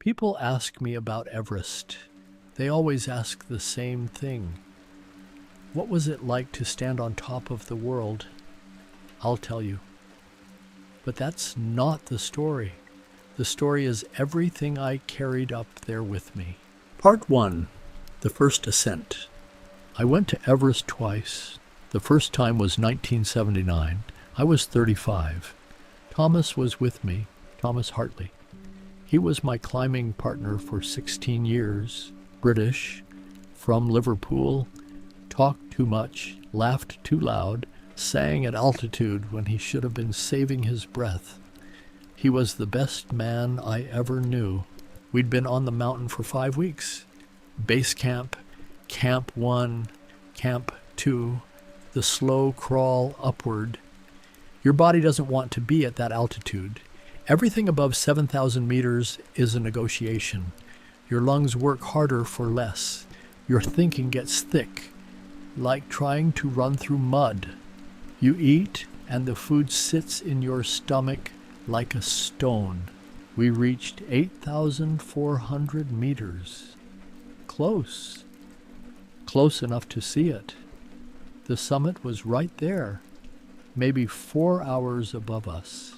People ask me about Everest. They always ask the same thing. What was it like to stand on top of the world? I'll tell you. But that's not the story. The story is everything I carried up there with me. Part 1. The First Ascent. I went to Everest twice. The first time was 1979. I was 35. Thomas was with me, Thomas Hartley. He was my climbing partner for 16 years, British, from Liverpool, talked too much, laughed too loud, sang at altitude when he should have been saving his breath. He was the best man I ever knew. We'd been on the mountain for 5 weeks. Base camp, Camp 1, Camp 2, the slow crawl upward. Your body doesn't want to be at that altitude. Everything above 7,000 meters is a negotiation. Your lungs work harder for less. Your thinking gets thick, like trying to run through mud. You eat, and the food sits in your stomach like a stone. We reached 8,400 meters. Close. Close enough to see it. The summit was right there, maybe 4 hours above us.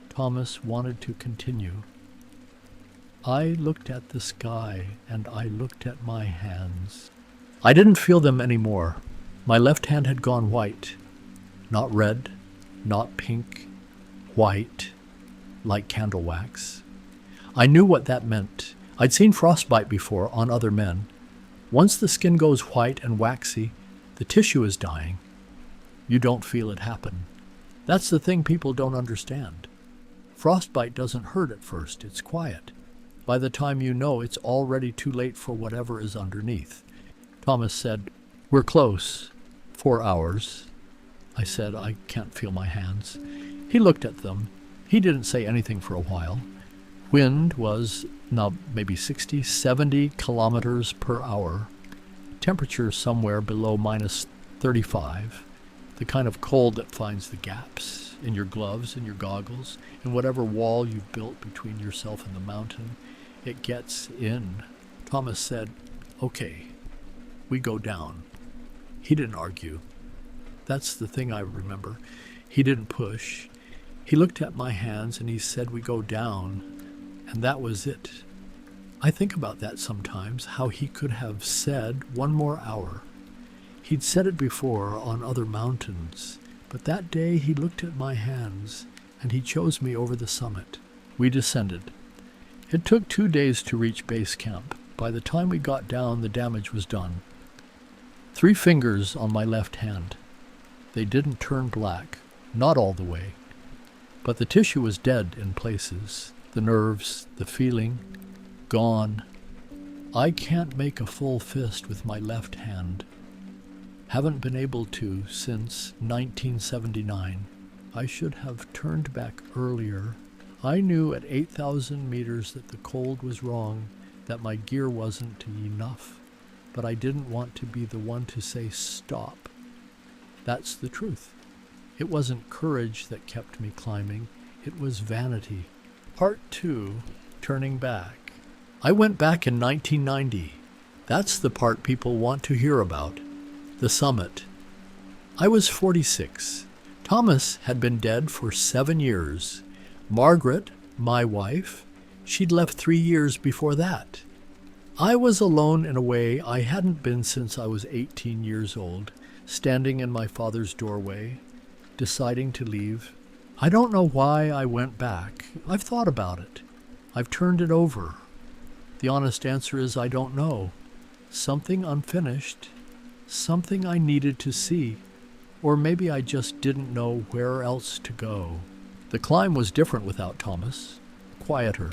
Thomas wanted to continue. I looked at the sky, and I looked at my hands. I didn't feel them anymore. My left hand had gone white. Not red, not pink, white, like candle wax. I knew what that meant. I'd seen frostbite before on other men. Once the skin goes white and waxy, the tissue is dying. You don't feel it happen. That's the thing people don't understand. Frostbite doesn't hurt at first, it's quiet. By the time you know, it's already too late for whatever is underneath. Thomas said, "We're close. 4 hours." I said, "I can't feel my hands." He looked at them. He didn't say anything for a while. Wind was now maybe 60, 70 kilometers per hour. Temperature somewhere below minus 35. The kind of cold that finds the gaps in your gloves, in your goggles, in whatever wall you've built between yourself and the mountain. It gets in. Thomas said, "Okay, we go down." He didn't argue. That's the thing I remember. He didn't push. He looked at my hands and he said, "We go down." And that was it. I think about that sometimes, how he could have said 1 more hour. He'd said it before on other mountains, but that day he looked at my hands and he chose me over the summit. We descended. It took 2 days to reach base camp. By the time we got down, the damage was done. 3 fingers on my left hand. They didn't turn black, not all the way, but the tissue was dead in places. The nerves, the feeling, gone. I can't make a full fist with my left hand. Haven't been able to since 1979. I should have turned back earlier. I knew at 8,000 meters that the cold was wrong, that my gear wasn't enough, but I didn't want to be the one to say stop. That's the truth. It wasn't courage that kept me climbing. It was vanity. Part 2, turning back. I went back in 1990. That's the part people want to hear about. The summit. I was 46. Thomas had been dead for 7 years. Margaret, my wife, she'd left 3 years before that. I was alone in a way I hadn't been since I was 18 years old, standing in my father's doorway, deciding to leave. I don't know why I went back. I've thought about it. I've turned it over. The honest answer is I don't know. Something unfinished. Something I needed to see. Or maybe I just didn't know where else to go. The climb was different without Thomas. Quieter.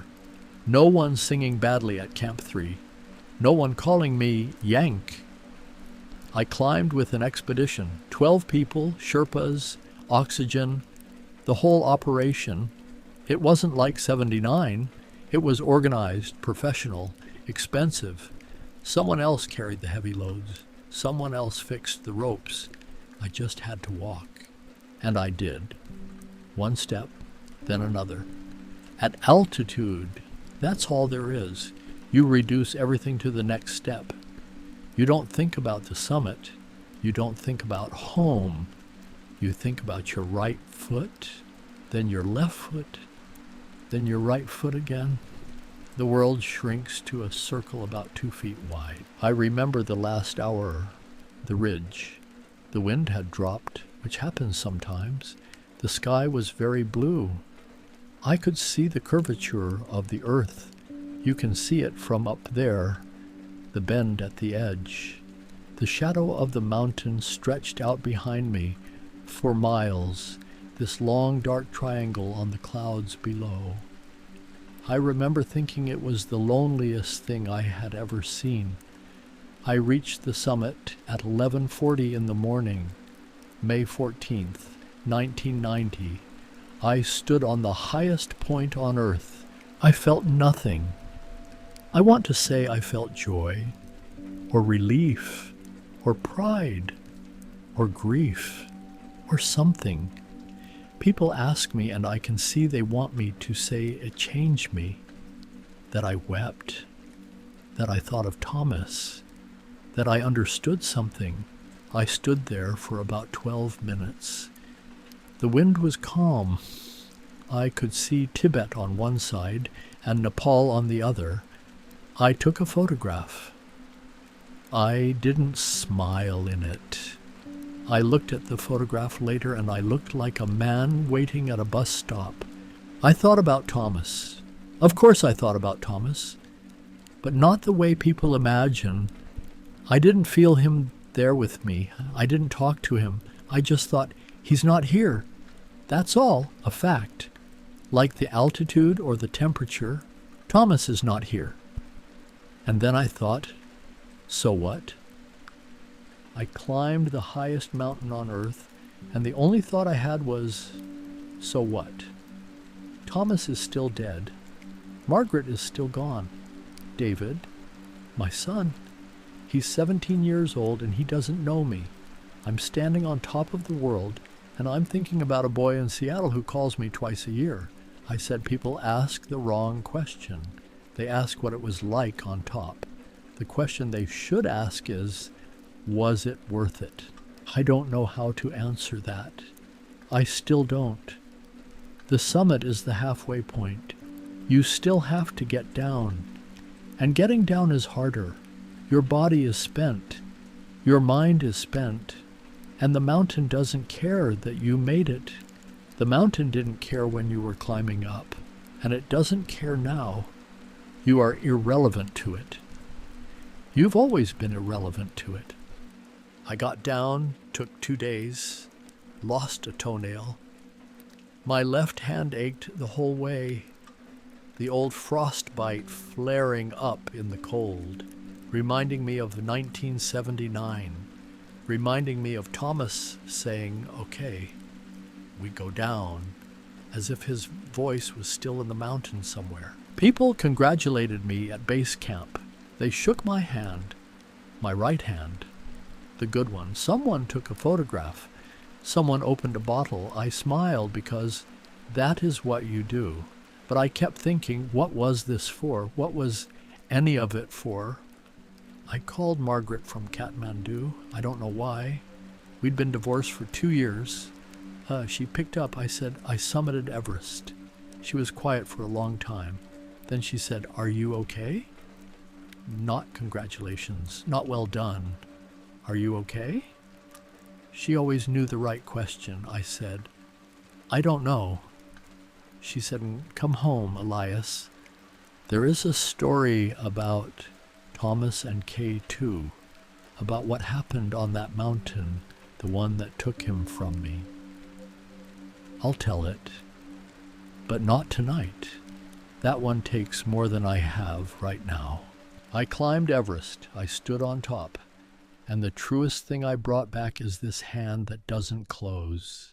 No one singing badly at Camp 3. No one calling me Yank. I climbed with an expedition. 12 people, Sherpas, oxygen, the whole operation. It wasn't like 79. It was organized, professional, expensive. Someone else carried the heavy loads. Someone else fixed the ropes. I just had to walk. And I did. One step, then another. At altitude, That's all there is. You reduce everything to the next step. You don't think about the summit. You don't think about home. You think about your right foot, then your left foot, then your right foot again. The world shrinks to a circle about 2 feet wide. I remember the last hour, the ridge. The wind had dropped, which happens sometimes. The sky was very blue. I could see the curvature of the earth. You can see it from up there, the bend at the edge. The shadow of the mountain stretched out behind me for miles, this long dark triangle on the clouds below. I remember thinking it was the loneliest thing I had ever seen. I reached the summit at 11:40 in the morning, May 14th, 1990. I stood on the highest point on earth. I felt nothing. I want to say I felt joy, or relief, or pride, or grief, or something. People ask me, and I can see they want me to say it changed me, that I wept, that I thought of Thomas, that I understood something. I stood there for about 12 minutes. The wind was calm. I could see Tibet on one side and Nepal on the other. I took a photograph. I didn't smile in it. I looked at the photograph later and I looked like a man waiting at a bus stop. I thought about Thomas. Of course I thought about Thomas, but not the way people imagine. I didn't feel him there with me. I didn't talk to him. I just thought, he's not here. That's all, a fact. Like the altitude or the temperature, Thomas is not here. And then I thought, so what? I climbed the highest mountain on earth, and the only thought I had was, so what? Thomas is still dead. Margaret is still gone. David, my son, he's 17 years old and he doesn't know me. I'm standing on top of the world, and I'm thinking about a boy in Seattle who calls me twice a year. I said people ask the wrong question. They ask what it was like on top. The question they should ask is, was it worth it? I don't know how to answer that. I still don't. The summit is the halfway point. You still have to get down. And getting down is harder. Your body is spent. Your mind is spent. And the mountain doesn't care that you made it. The mountain didn't care when you were climbing up. And it doesn't care now. You are irrelevant to it. You've always been irrelevant to it. I got down, took 2 days, lost a toenail. My left hand ached the whole way, the old frostbite flaring up in the cold, reminding me of 1979, reminding me of Thomas saying, okay, we go down, as if his voice was still in the mountains somewhere. People congratulated me at base camp. They shook my hand, my right hand, the good one. Someone took a photograph. Someone opened a bottle. I smiled because that is what you do. But I kept thinking, what was this for? What was any of it for? I called Margaret from Kathmandu. I don't know why. We'd been divorced for 2 years. She picked up. I said, I summited Everest. She was quiet for a long time. Then she said, are you okay? Not congratulations. Not well done. Are you okay? She always knew the right question. I said, I don't know. She said, come home, Elias. There is a story about Thomas and Kay too, about what happened on that mountain, the one that took him from me. I'll tell it, but not tonight. That one takes more than I have right now. I climbed Everest. I stood on top. And the truest thing I brought back is this hand that doesn't close.